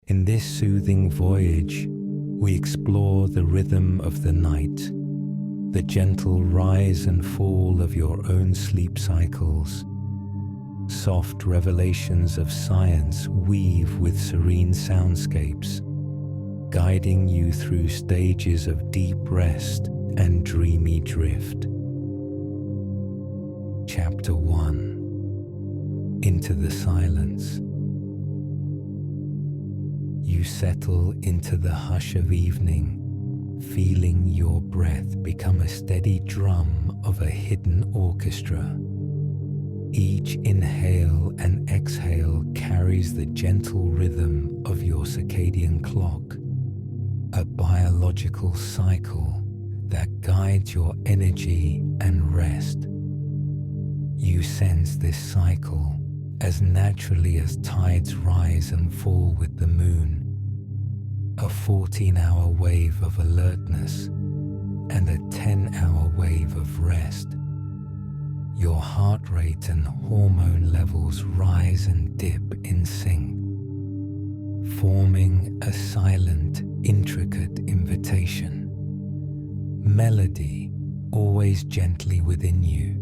In this soothing voyage, we explore the rhythm of the night, the gentle rise and fall of your own sleep cycles. Soft revelations of science weave with serene soundscapes, guiding you through stages of deep rest and dreamy drift. Chapter 1. Into the silence. You settle into the hush of evening, feeling your breath become a steady drum of a hidden orchestra. Each inhale and exhale carries the gentle rhythm of your circadian clock, a biological cycle that guides your energy and rest. You sense this cycle as naturally as tides rise and fall with the moon, a 14-hour wave of alertness and a 10-hour wave of rest. Your heart rate and hormone levels rise and dip in sync, forming a silent, intricate invitation. Melody always gently within you.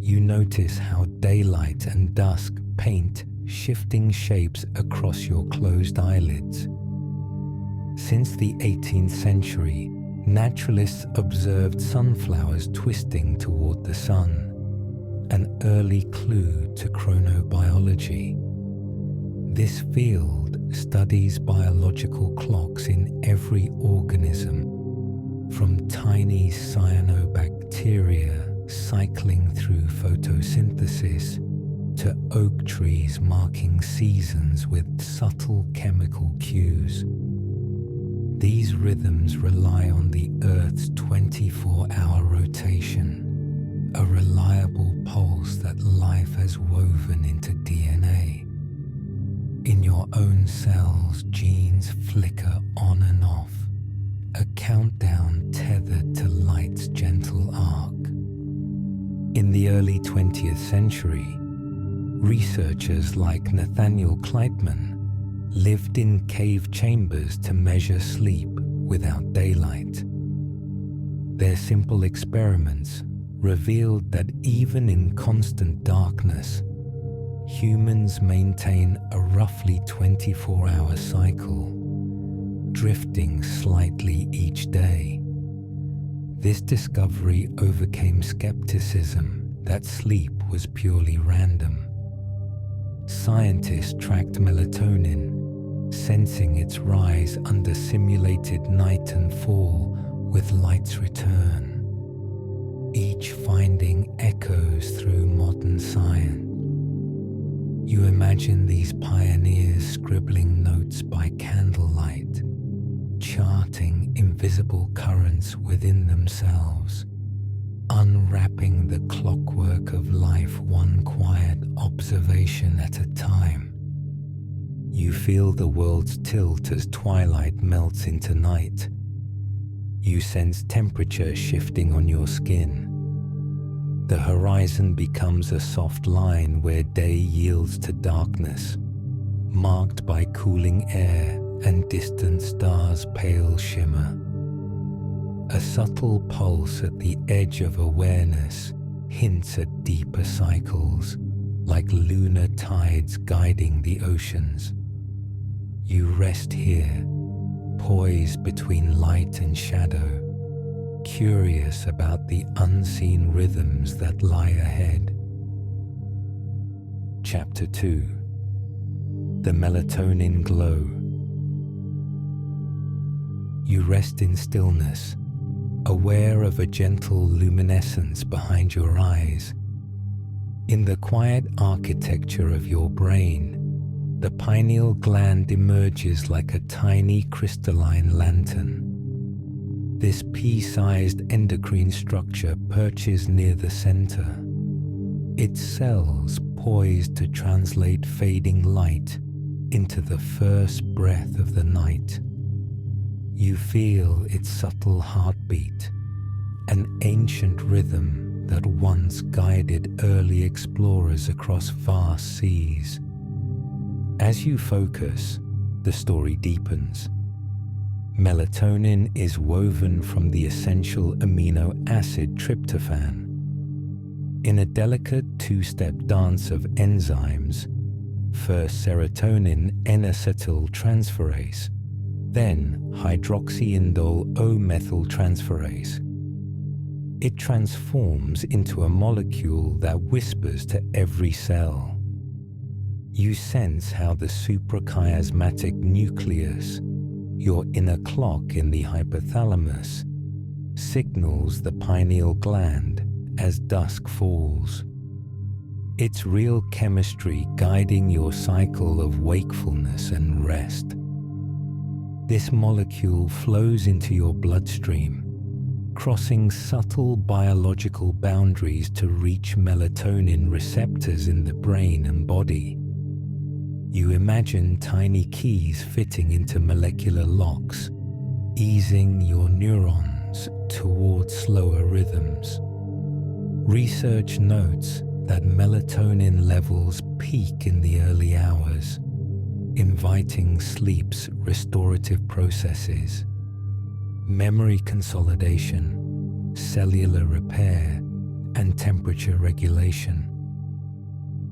You notice how daylight and dusk paint shifting shapes across your closed eyelids. Since the 18th century, naturalists observed sunflowers twisting toward the sun, an early clue to chronobiology. This field studies biological clocks in every organism, from tiny cyanobacteria cycling through photosynthesis to oak trees marking seasons with subtle chemical cues. These rhythms rely on the Earth's 24-hour rotation, a reliable pulse that life has woven into DNA. In your own cells, genes flicker on and off, a countdown tethered to light's gentle arc. In the early 20th century, researchers like Nathaniel Kleitman lived in cave chambers to measure sleep without daylight. Their simple experiments revealed that even in constant darkness, humans maintain a roughly 24-hour cycle, drifting slightly each day. This discovery overcame skepticism that sleep was purely random. Scientists tracked melatonin, sensing its rise under simulated night and fall with light's return. Each finding echoes through modern science. You imagine these pioneers scribbling notes by candlelight, charting invisible currents within themselves, unwrapping the clockwork of life one quiet observation at a time. You feel the world's tilt as twilight melts into night. You sense temperature shifting on your skin. The horizon becomes a soft line where day yields to darkness, marked by cooling air and distant stars' pale shimmer. A subtle pulse at the edge of awareness hints at deeper cycles, like lunar tides guiding the oceans. You rest here, poised between light and shadow, curious about the unseen rhythms that lie ahead. Chapter 2. The Melatonin Glow. You rest in stillness, aware of a gentle luminescence behind your eyes. In the quiet architecture of your brain, the pineal gland emerges like a tiny crystalline lantern. This pea-sized endocrine structure perches near the center, its cells poised to translate fading light into the first breath of the night. You feel its subtle heartbeat, an ancient rhythm that once guided early explorers across vast seas. As you focus, the story deepens. Melatonin is woven from the essential amino acid tryptophan. In a delicate two-step dance of enzymes, first serotonin N-acetyltransferase, then hydroxyindole O-methyltransferase. It transforms into a molecule that whispers to every cell. You sense how the suprachiasmatic nucleus, your inner clock in the hypothalamus, signals the pineal gland as dusk falls. It's real chemistry guiding your cycle of wakefulness and rest. This molecule flows into your bloodstream, crossing subtle biological boundaries to reach melatonin receptors in the brain and body. You imagine tiny keys fitting into molecular locks, easing your neurons towards slower rhythms. Research notes that melatonin levels peak in the early hours, inviting sleep's restorative processes, memory consolidation, cellular repair, and temperature regulation.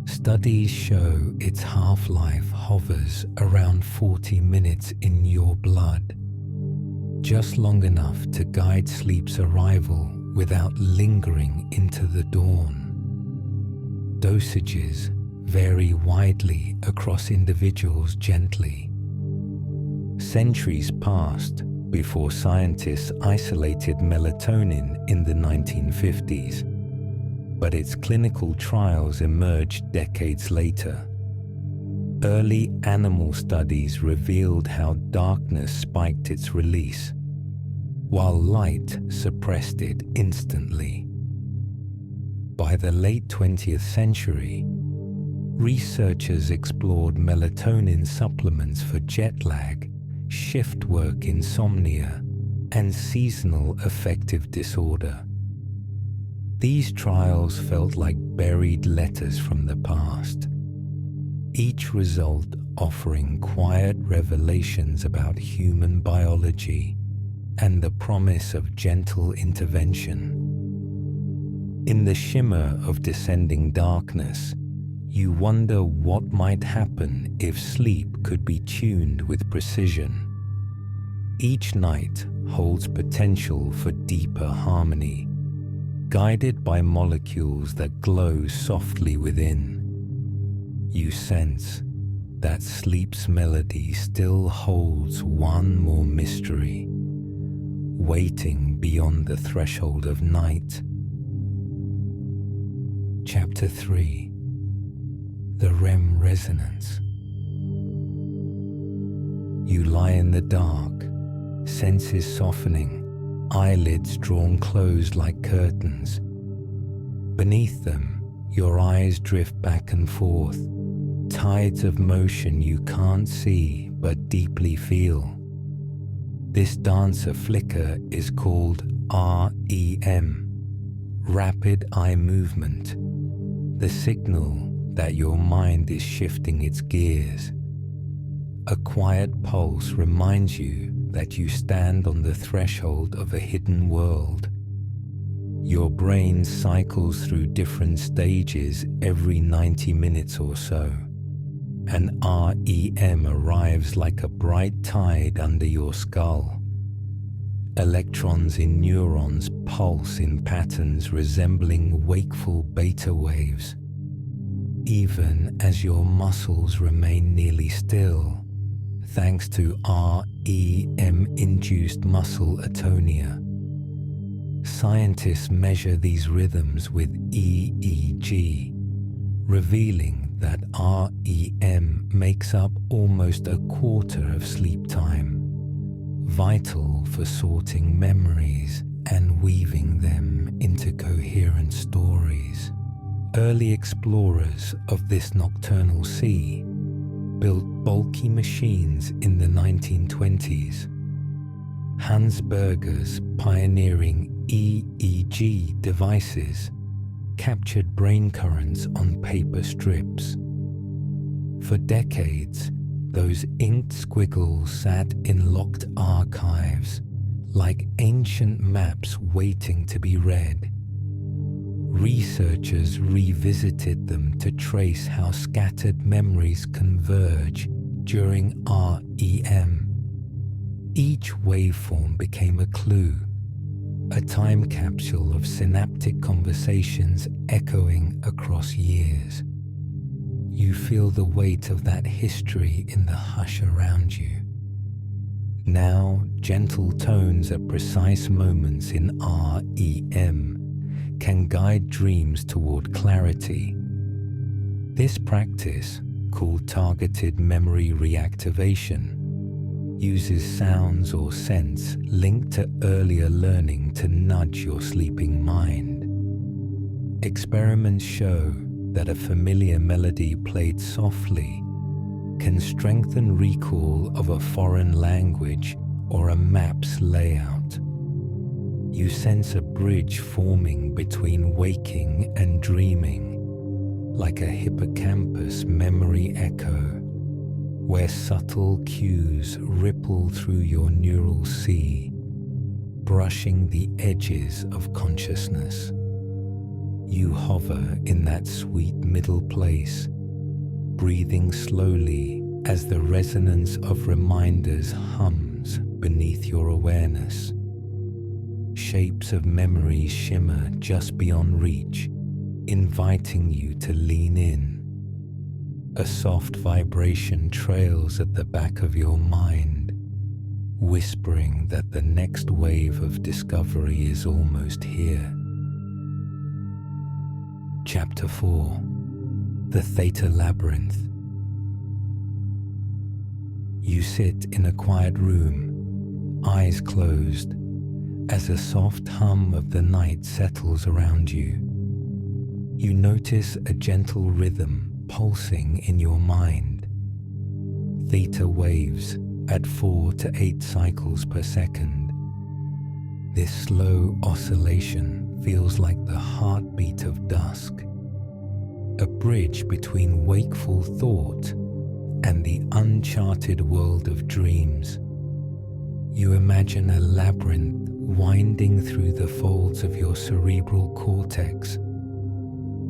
Studies show its half-life hovers around 40 minutes in your blood, just long enough to guide sleep's arrival without lingering into the dawn. Dosages vary widely across individuals gently. Centuries passed before scientists isolated melatonin in the 1950s, but its clinical trials emerged decades later. Early animal studies revealed how darkness spiked its release, while light suppressed it instantly. By the late 20th century, researchers explored melatonin supplements for jet lag, shift work insomnia, and seasonal affective disorder. These trials felt like buried letters from the past, each result offering quiet revelations about human biology and the promise of gentle intervention. In the shimmer of descending darkness, you wonder what might happen if sleep could be tuned with precision. Each night holds potential for deeper harmony, guided by molecules that glow softly within. You sense that sleep's melody still holds one more mystery, waiting beyond the threshold of night. Chapter 3: The REM Resonance. You lie in the dark, senses softening, eyelids drawn closed like curtains. Beneath them, your eyes drift back and forth, tides of motion you can't see but deeply feel. This dancer flicker is called REM, rapid eye movement, the signal that your mind is shifting its gears. A quiet pulse reminds you that you stand on the threshold of a hidden world. Your brain cycles through different stages every 90 minutes or so, and REM arrives like a bright tide under your skull. Electrons in neurons pulse in patterns resembling wakeful beta waves, even as your muscles remain nearly still, thanks to REM-induced muscle atonia. Scientists measure these rhythms with EEG, revealing that REM makes up almost a quarter of sleep time, vital for sorting memories and weaving them into coherent stories. Early explorers of this nocturnal sea built bulky machines in the 1920s. Hans Berger's pioneering EEG devices captured brain currents on paper strips. For decades, those inked squiggles sat in locked archives, like ancient maps waiting to be read. Researchers revisited them to trace how scattered memories converge during REM. Each waveform became a clue, a time capsule of synaptic conversations echoing across years. You feel the weight of that history in the hush around you. Now, gentle tones at precise moments in REM can guide dreams toward clarity. This practice, called targeted memory reactivation, uses sounds or scents linked to earlier learning to nudge your sleeping mind. Experiments show that a familiar melody played softly can strengthen recall of a foreign language or a map's layout. You sense a bridge forming between waking and dreaming, like a hippocampus memory echo, where subtle cues ripple through your neural sea, brushing the edges of consciousness. You hover in that sweet middle place, breathing slowly as the resonance of reminders hums beneath your awareness. Shapes of memories shimmer just beyond reach, inviting you to lean in. A soft vibration trails at the back of your mind, whispering that the next wave of discovery is almost here. Chapter 4: The Theta Labyrinth. You sit in a quiet room, eyes closed, as a soft hum of the night settles around you. You notice a gentle rhythm pulsing in your mind. Theta waves at 4 to 8 cycles per second. This slow oscillation feels like the heartbeat of dusk, a bridge between wakeful thought and the uncharted world of dreams. You imagine a labyrinth winding through the folds of your cerebral cortex,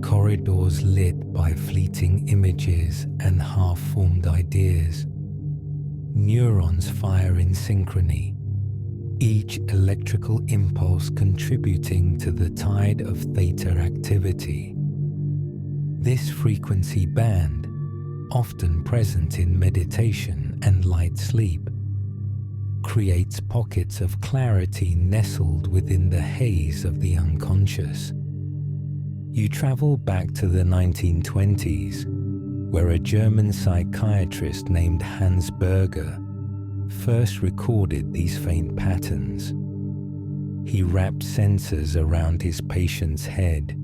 corridors lit by fleeting images and half-formed ideas. Neurons fire in synchrony, each electrical impulse contributing to the tide of theta activity. This frequency band, often present in meditation and light sleep, creates pockets of clarity nestled within the haze of the unconscious. You travel back to the 1920s, where a German psychiatrist named Hans Berger first recorded these faint patterns. He wrapped sensors around his patient's head,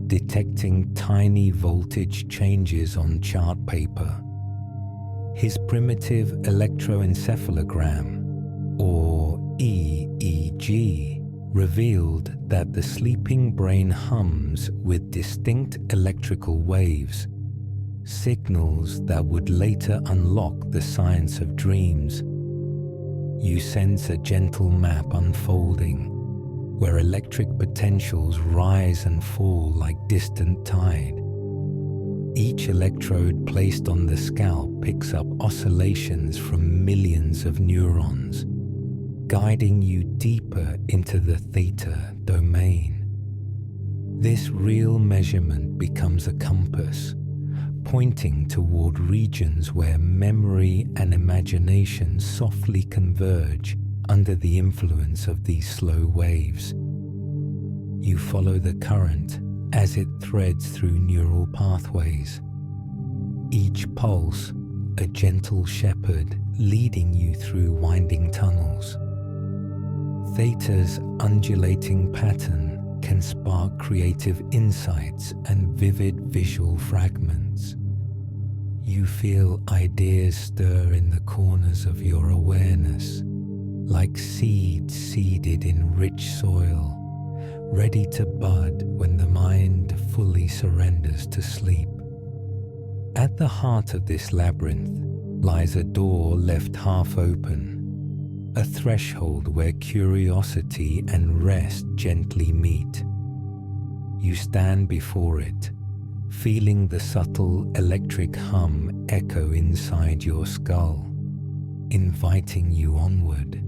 detecting tiny voltage changes on chart paper. His primitive electroencephalogram, or EEG, revealed that the sleeping brain hums with distinct electrical waves, signals that would later unlock the science of dreams. You sense a gentle map unfolding, where electric potentials rise and fall like distant tide. Each electrode placed on the scalp picks up oscillations from millions of neurons, guiding you deeper into the theta domain. This real measurement becomes a compass, pointing toward regions where memory and imagination softly converge under the influence of these slow waves. You follow the current as it threads through neural pathways, each pulse a gentle shepherd leading you through winding tunnels. Theta's undulating pattern can spark creative insights and vivid visual fragments. You feel ideas stir in the corners of your awareness, like seeds seeded in rich soil, ready to bud when the mind fully surrenders to sleep. At the heart of this labyrinth lies a door left half open, a threshold where curiosity and rest gently meet. You stand before it, feeling the subtle electric hum echo inside your skull, inviting you onward.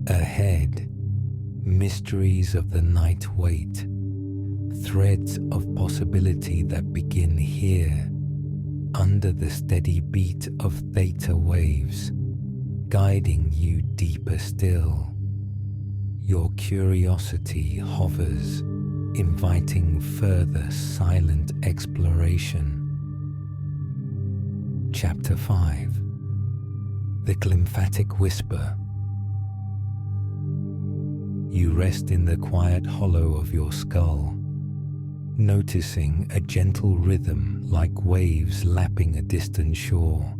Ahead, mysteries of the night wait, threads of possibility that begin here, under the steady beat of theta waves, guiding you deeper still. Your curiosity hovers, inviting further silent exploration. Chapter 5. The Glymphatic Whisper. You rest in the quiet hollow of your skull, noticing a gentle rhythm like waves lapping a distant shore.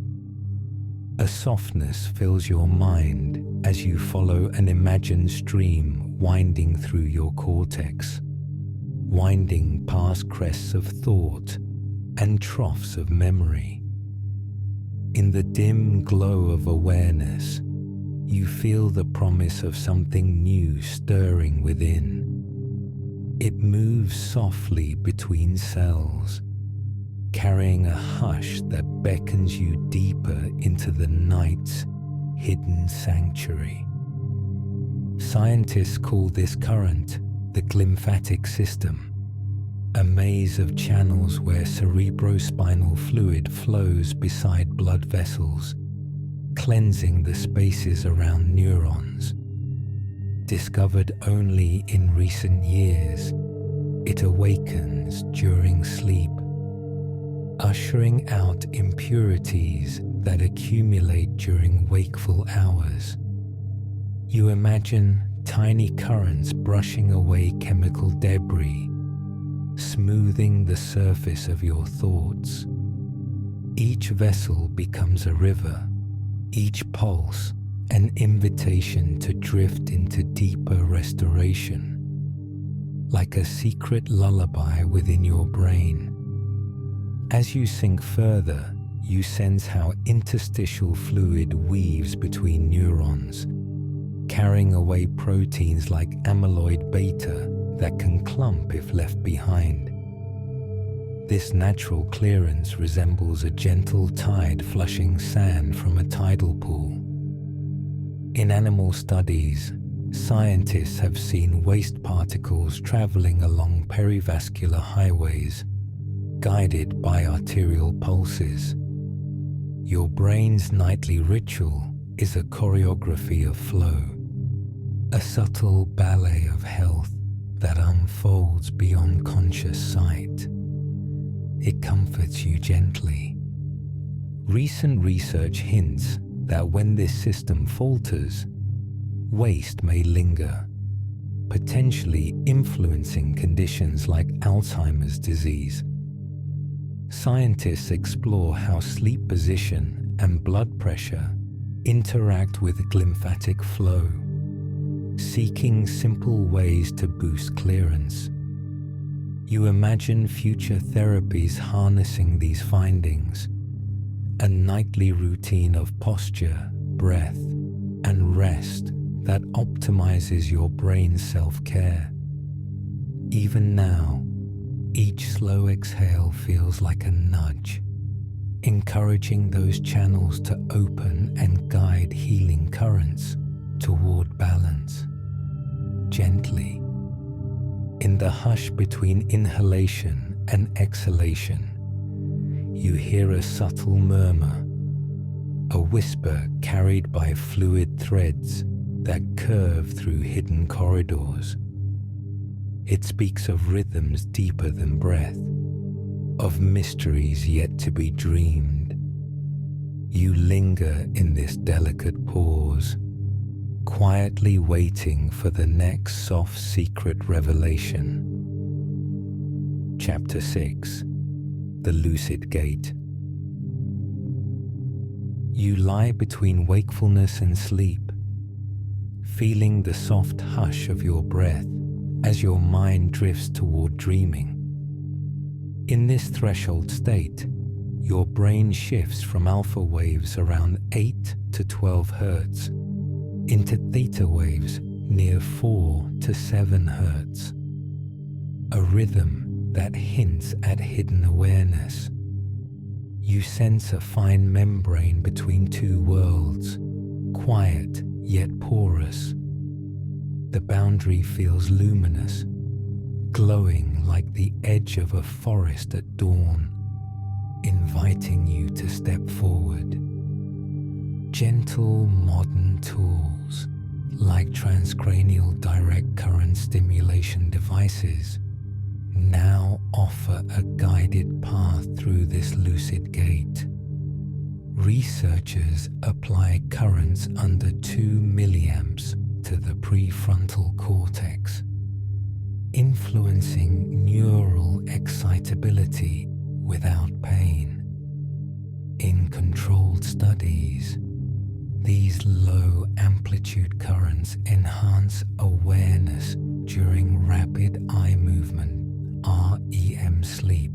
A softness fills your mind as you follow an imagined stream winding through your cortex, winding past crests of thought and troughs of memory. In the dim glow of awareness, you feel the promise of something new stirring within. It moves softly between cells, carrying a hush that beckons you deeper into the night's hidden sanctuary. Scientists call this current the glymphatic system, a maze of channels where cerebrospinal fluid flows beside blood vessels, cleansing the spaces around neurons. Discovered only in recent years, it awakens during sleep, ushering out impurities that accumulate during wakeful hours. You imagine tiny currents brushing away chemical debris, smoothing the surface of your thoughts. Each vessel becomes a river, each pulse an invitation to drift into deeper restoration, like a secret lullaby within your brain. As you sink further, you sense how interstitial fluid weaves between neurons, carrying away proteins like amyloid beta that can clump if left behind. This natural clearance resembles a gentle tide flushing sand from a tidal pool. In animal studies, scientists have seen waste particles traveling along perivascular highways, guided by arterial pulses. Your brain's nightly ritual is a choreography of flow, a subtle ballet of health that unfolds beyond conscious sight. It comforts you gently. Recent research hints that when this system falters, waste may linger, potentially influencing conditions like Alzheimer's disease. Scientists explore how sleep position and blood pressure interact with glymphatic flow, seeking simple ways to boost clearance. You imagine future therapies harnessing these findings, a nightly routine of posture, breath, and rest that optimizes your brain's self-care. Even now, each slow exhale feels like a nudge, encouraging those channels to open and guide healing currents toward balance. Gently, in the hush between inhalation and exhalation, you hear a subtle murmur, a whisper carried by fluid threads that curve through hidden corridors. It speaks of rhythms deeper than breath, of mysteries yet to be dreamed. You linger in this delicate pause, quietly waiting for the next soft secret revelation. Chapter 6. The Lucid Gate. You lie between wakefulness and sleep, feeling the soft hush of your breath as your mind drifts toward dreaming. In this threshold state, your brain shifts from alpha waves around 8 to 12 Hz into theta waves near 4 to 7 Hz, a rhythm that hints at hidden awareness. You sense a fine membrane between two worlds, quiet yet porous. The boundary feels luminous, glowing like the edge of a forest at dawn, inviting you to step forward. Gentle modern tools, like transcranial direct current stimulation devices, now offer a guided path through this lucid gate. Researchers apply currents under 2 milliamps to the prefrontal cortex, influencing neural excitability without pain. In controlled studies, these low amplitude currents enhance awareness during rapid eye movement, REM sleep,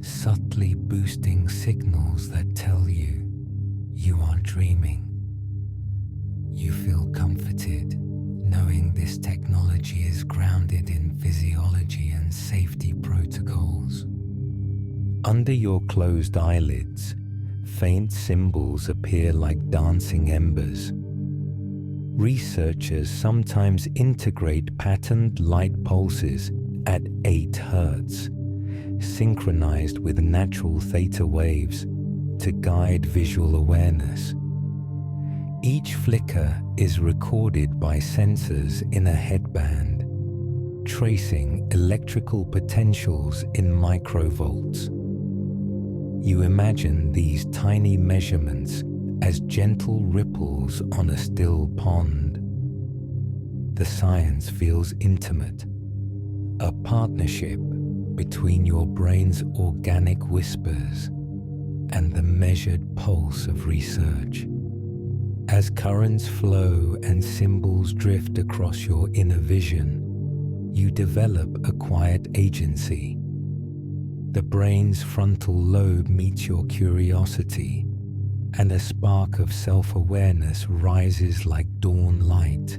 subtly boosting signals that tell you you are dreaming. You feel comforted knowing this technology is grounded in physiology and safety protocols. Under your closed eyelids, faint symbols appear like dancing embers. Researchers sometimes integrate patterned light pulses at 8 Hz, synchronized with natural theta waves to guide visual awareness. Each flicker is recorded by sensors in a headband, tracing electrical potentials in microvolts. You imagine these tiny measurements as gentle ripples on a still pond. The science feels intimate, a partnership between your brain's organic whispers and the measured pulse of research. As currents flow and symbols drift across your inner vision, you develop a quiet agency. The brain's frontal lobe meets your curiosity, and a spark of self-awareness rises like dawn light.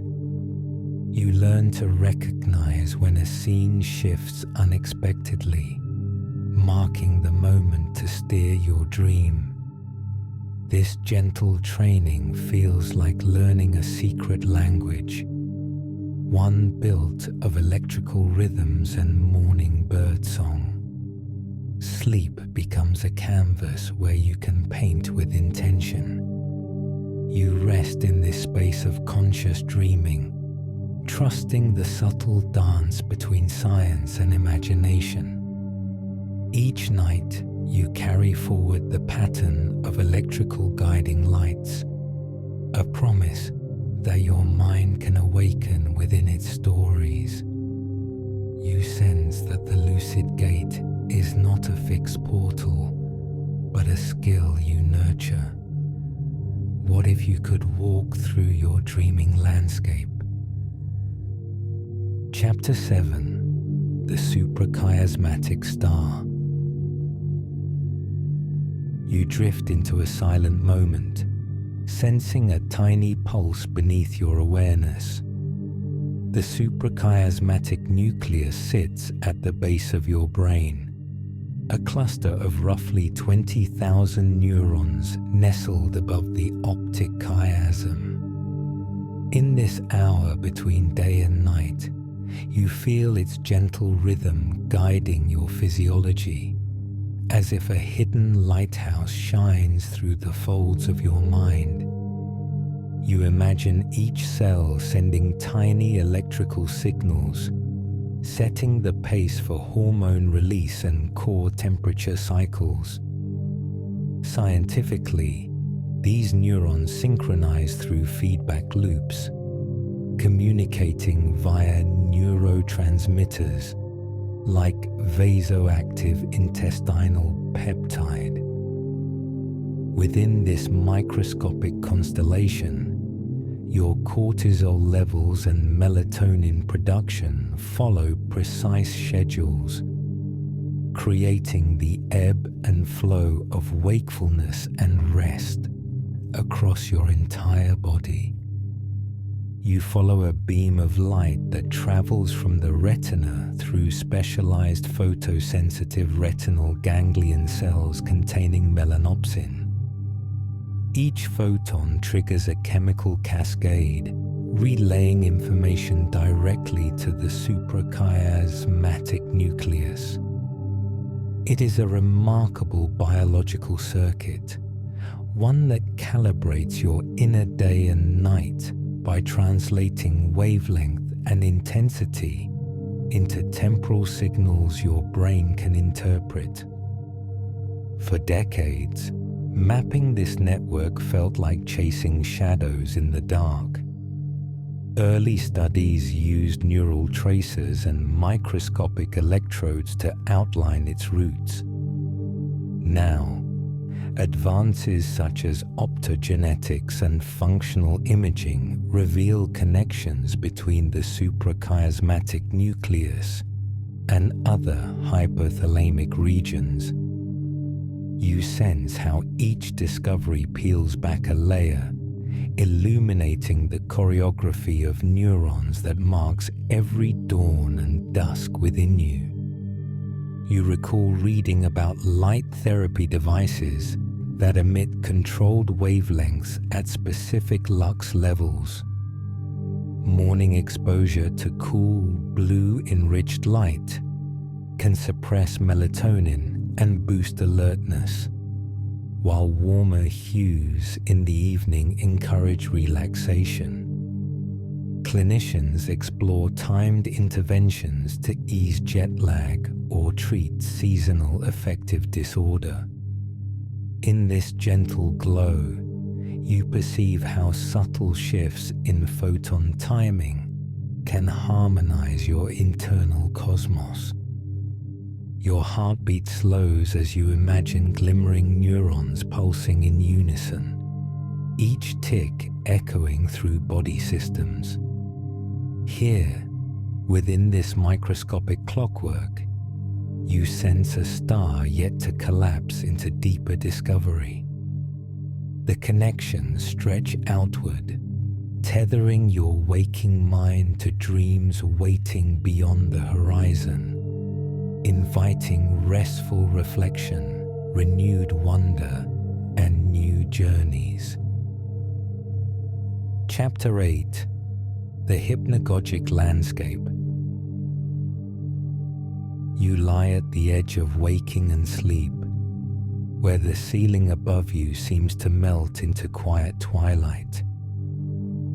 You learn to recognize when a scene shifts unexpectedly, marking the moment to steer your dream. This gentle training feels like learning a secret language, one built of electrical rhythms and morning birdsong. Sleep becomes a canvas where you can paint with intention. You rest in this space of conscious dreaming, trusting the subtle dance between science and imagination. Each night, you carry forward the pattern of electrical guiding lights, a promise that your mind can awaken within its stories. You sense that the lucid gate is not a fixed portal, but a skill you nurture. What if you could walk through your dreaming landscape? Chapter 7: The Suprachiasmatic Star. You drift into a silent moment, sensing a tiny pulse beneath your awareness. The suprachiasmatic nucleus sits at the base of your brain, a cluster of roughly 20,000 neurons nestled above the optic chiasm. In this hour between day and night, you feel its gentle rhythm guiding your physiology, as if a hidden lighthouse shines through the folds of your mind. You imagine each cell sending tiny electrical signals, setting the pace for hormone release and core temperature cycles. Scientifically, these neurons synchronize through feedback loops, communicating via neurotransmitters like vasoactive intestinal peptide. Within this microscopic constellation, your cortisol levels and melatonin production follow precise schedules. creating the ebb and flow of wakefulness and rest across your entire body. You follow a beam of light that travels from the retina through specialized photosensitive retinal ganglion cells containing melanopsin. Each photon triggers a chemical cascade, relaying information directly to the suprachiasmatic nucleus. It is a remarkable biological circuit, one that calibrates your inner day and night by translating wavelength and intensity into temporal signals your brain can interpret. For decades, mapping this network felt like chasing shadows in the dark. Early studies used neural tracers and microscopic electrodes to outline its routes. Now, advances such as optogenetics and functional imaging reveal connections between the suprachiasmatic nucleus and other hypothalamic regions. You sense how each discovery peels back a layer, illuminating the choreography of neurons that marks every dawn and dusk within you. You recall reading about light therapy devices that emit controlled wavelengths at specific lux levels. Morning exposure to cool, blue-enriched light can suppress melatonin and boost alertness, while warmer hues in the evening encourage relaxation. Clinicians explore timed interventions to ease jet lag or treat seasonal affective disorder. In this gentle glow, you perceive how subtle shifts in photon timing can harmonize your internal cosmos. Your heartbeat slows as you imagine glimmering neurons pulsing in unison, each tick echoing through body systems. Here, within this microscopic clockwork, you sense a star yet to collapse into deeper discovery. The connections stretch outward, tethering your waking mind to dreams waiting beyond the horizon, inviting restful reflection, renewed wonder, and new journeys. Chapter 8: The Hypnagogic Landscape. You lie at the edge of waking and sleep, where the ceiling above you seems to melt into quiet twilight.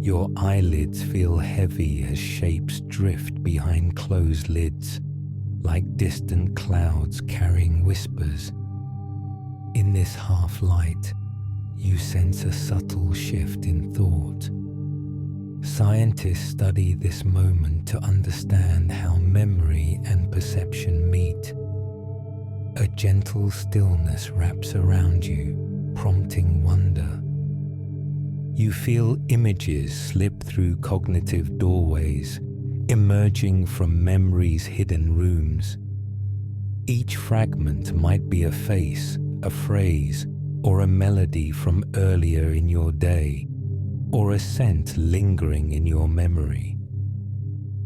Your eyelids feel heavy as shapes drift behind closed lids, like distant clouds carrying whispers. In this half-light, you sense a subtle shift in thought. Scientists study this moment to understand how memory and perception meet. A gentle stillness wraps around you, prompting wonder. You feel images slip through cognitive doorways, emerging from memory's hidden rooms. Each fragment might be a face, a phrase, or a melody from earlier in your day, or a scent lingering in your memory.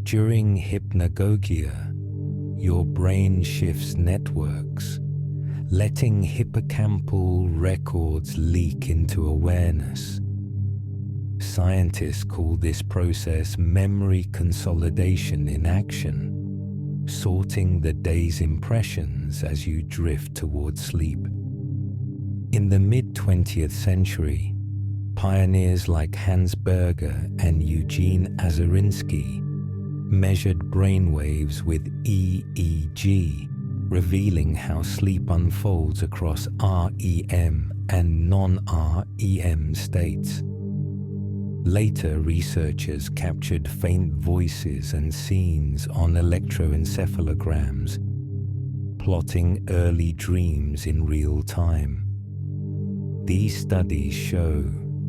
During hypnagogia, your brain shifts networks, letting hippocampal records leak into awareness. Scientists call this process memory consolidation in action, sorting the day's impressions as you drift towards sleep. In the mid-20th century, pioneers like Hans Berger and Eugene Azarinsky measured brainwaves with EEG, revealing how sleep unfolds across REM and non-REM states. Later, researchers captured faint voices and scenes on electroencephalograms, plotting early dreams in real time. These studies show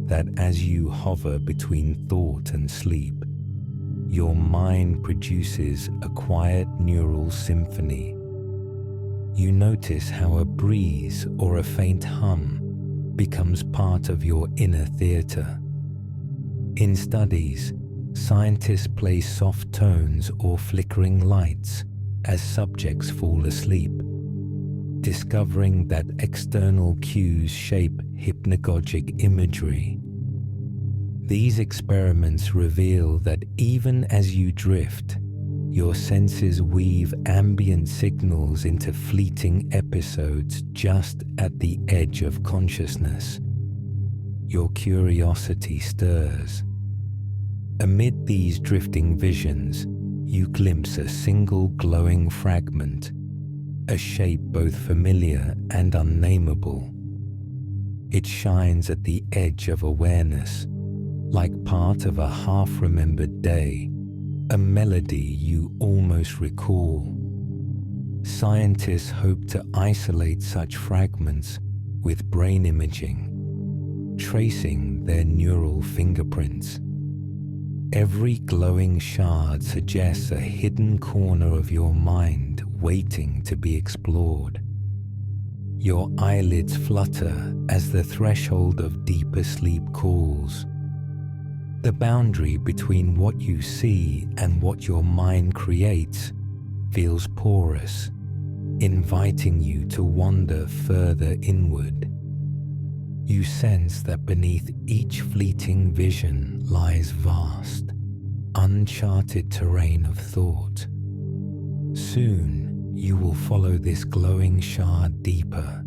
that as you hover between thought and sleep, your mind produces a quiet neural symphony. You notice how a breeze or a faint hum becomes part of your inner theatre. In studies, scientists play soft tones or flickering lights as subjects fall asleep, discovering that external cues shape hypnagogic imagery. These experiments reveal that even as you drift, your senses weave ambient signals into fleeting episodes just at the edge of consciousness. Your curiosity stirs. Amid these drifting visions, you glimpse a single glowing fragment, a shape both familiar and unnameable. It shines at the edge of awareness, like part of a half-remembered day, a melody you almost recall. Scientists hope to isolate such fragments with brain imaging, tracing their neural fingerprints. Every glowing shard suggests a hidden corner of your mind waiting to be explored. Your eyelids flutter as the threshold of deeper sleep calls. The boundary between what you see and what your mind creates feels porous, inviting you to wander further inward. You sense that beneath each fleeting vision lies vast, uncharted terrain of thought. Soon you will follow this glowing shard deeper,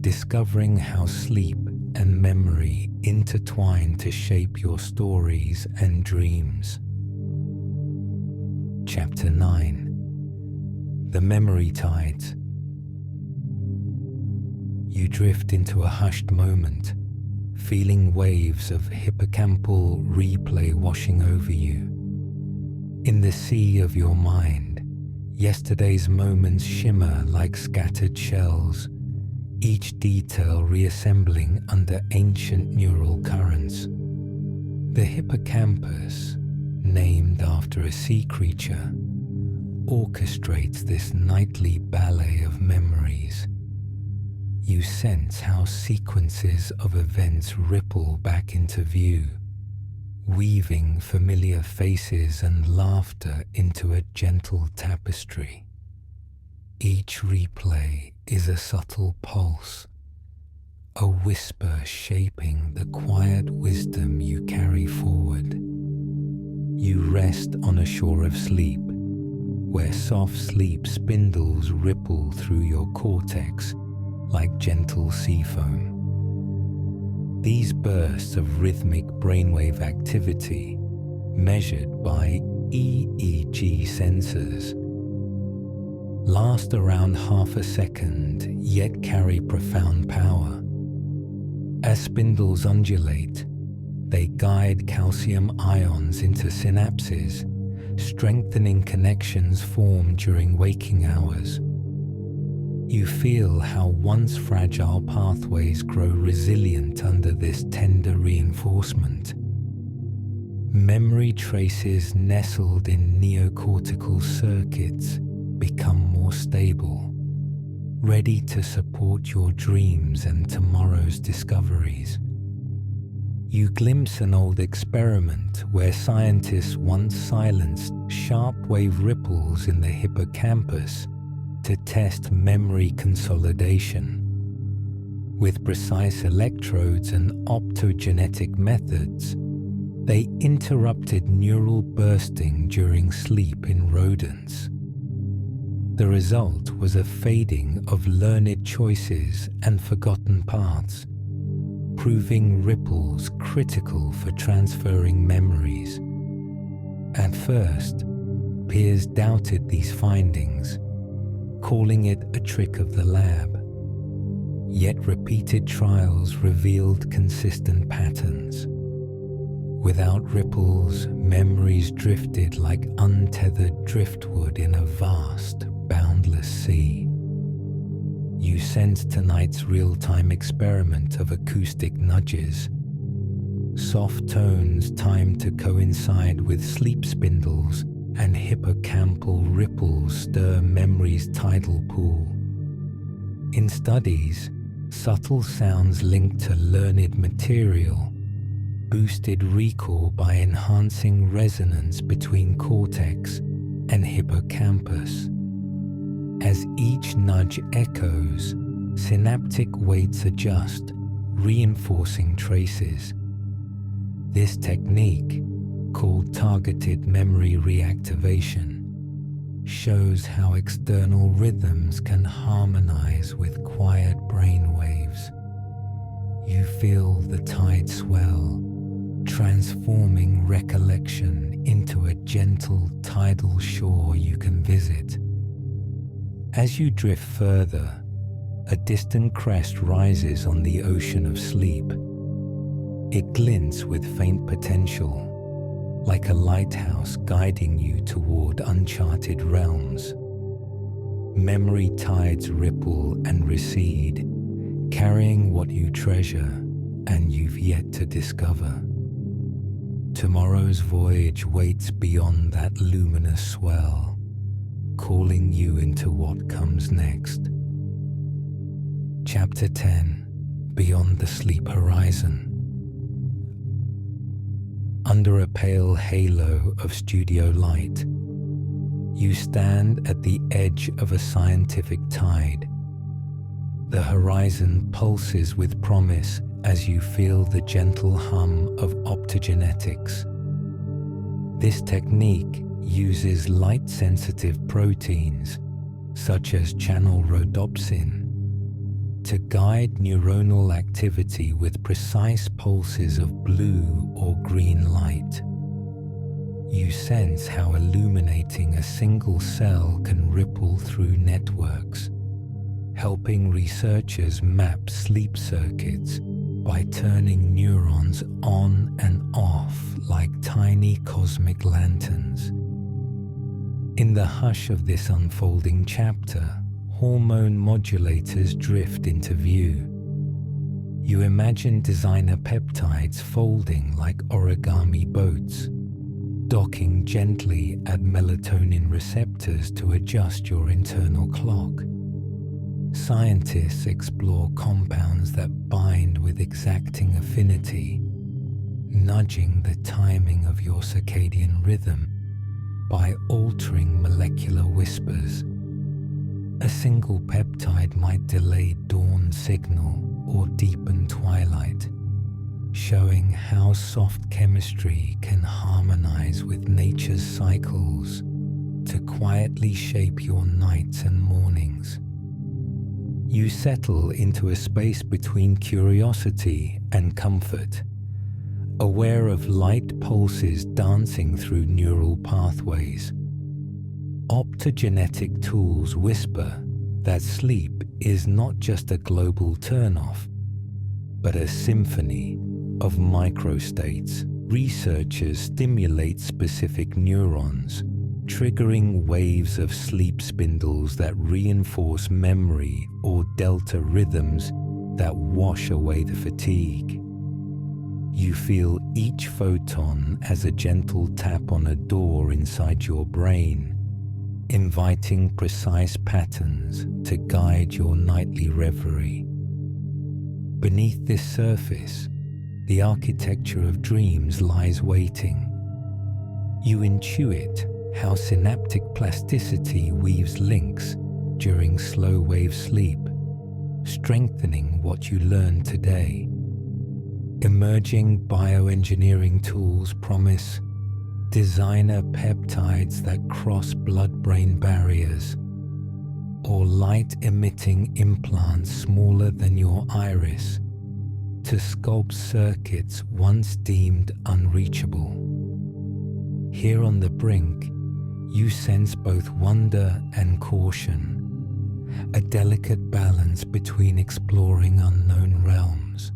discovering how sleep and memory intertwine to shape your stories and dreams. Chapter 9. The Memory Tides. You drift into a hushed moment, feeling waves of hippocampal replay washing over you. In the sea of your mind, yesterday's moments shimmer like scattered shells, each detail reassembling under ancient neural currents. The hippocampus, named after a sea creature, orchestrates this nightly ballet of memories. You sense how sequences of events ripple back into view, weaving familiar faces and laughter into a gentle tapestry. Each replay is a subtle pulse, a whisper shaping the quiet wisdom you carry forward. You rest on a shore of sleep, where soft sleep spindles ripple through your cortex like gentle sea foam. These bursts of rhythmic brainwave activity, measured by EEG sensors, last around half a second yet carry profound power. As spindles undulate, they guide calcium ions into synapses, strengthening connections formed during waking hours. You feel how once fragile pathways grow resilient under this tender reinforcement. Memory traces nestled in neocortical circuits become more stable, ready to support your dreams and tomorrow's discoveries. You glimpse an old experiment where scientists once silenced sharp wave ripples in the hippocampus to test memory consolidation. With precise electrodes and optogenetic methods, they interrupted neural bursting during sleep in rodents. The result was a fading of learned choices and forgotten paths, proving ripples critical for transferring memories. At first, peers doubted these findings, calling it a trick of the lab. Yet repeated trials revealed consistent patterns. Without ripples, memories drifted like untethered driftwood in a vast, boundless sea. You sense tonight's real-time experiment of acoustic nudges. Soft tones timed to coincide with sleep spindles and hippocampal ripples stir memory's tidal pool, In studies, subtle sounds linked to learned material boosted recall by enhancing resonance between cortex and hippocampus. As each nudge echoes, synaptic weights adjust, reinforcing traces. This technique, called targeted memory reactivation, shows how external rhythms can harmonize with quiet brain waves. You feel the tide swell, transforming recollection into a gentle tidal shore you can visit. As you drift further, a distant crest rises on the ocean of sleep. It glints with faint potential, like a lighthouse guiding you toward uncharted realms. Memory tides ripple and recede, carrying what you treasure and you've yet to discover. Tomorrow's voyage waits beyond that luminous swell, calling you into what comes next. Chapter 10: Beyond the Sleep Horizon. Under a pale halo of studio light, you stand at the edge of a scientific tide. The horizon pulses with promise as you feel the gentle hum of optogenetics. This technique uses light-sensitive proteins, such as channel rhodopsin, to guide neuronal activity with precise pulses of blue or green light. You sense how illuminating a single cell can ripple through networks, helping researchers map sleep circuits by turning neurons on and off like tiny cosmic lanterns. In the hush of this unfolding chapter, hormone modulators drift into view. You imagine designer peptides folding like origami boats, docking gently at melatonin receptors to adjust your internal clock. Scientists explore compounds that bind with exacting affinity, nudging the timing of your circadian rhythm by altering molecular whispers. A single peptide might delay dawn signal or deepen twilight, showing how soft chemistry can harmonize with nature's cycles to quietly shape your nights and mornings. You settle into a space between curiosity and comfort, aware of light pulses dancing through neural pathways. Optogenetic tools whisper that sleep is not just a global turn-off, but a symphony of microstates. Researchers stimulate specific neurons, triggering waves of sleep spindles that reinforce memory or delta rhythms that wash away the fatigue. You feel each photon as a gentle tap on a door inside your brain, inviting precise patterns to guide your nightly reverie. Beneath this surface, the architecture of dreams lies waiting. You intuit how synaptic plasticity weaves links during slow-wave sleep, strengthening what you learn today. Emerging bioengineering tools promise designer peptides that cross blood-brain barriers, or light-emitting implants smaller than your iris to sculpt circuits once deemed unreachable. Here on the brink, you sense both wonder and caution, a delicate balance between exploring unknown realms,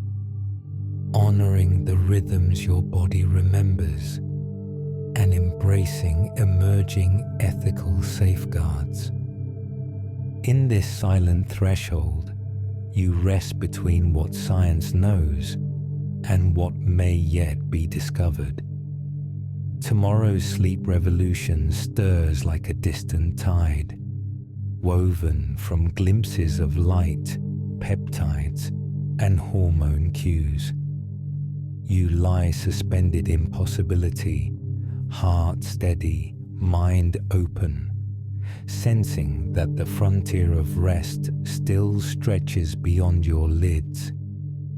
honoring the rhythms your body remembers, and embracing emerging ethical safeguards. In this silent threshold, you rest between what science knows and what may yet be discovered. Tomorrow's sleep revolution stirs like a distant tide, woven from glimpses of light, peptides, and hormone cues. You lie suspended in possibility, heart steady, mind open, sensing that the frontier of rest still stretches beyond your lids,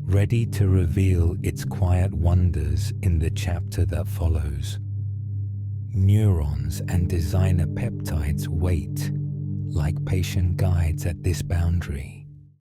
ready to reveal its quiet wonders in the chapter that follows. Neurons and designer peptides wait, like patient guides at this boundary.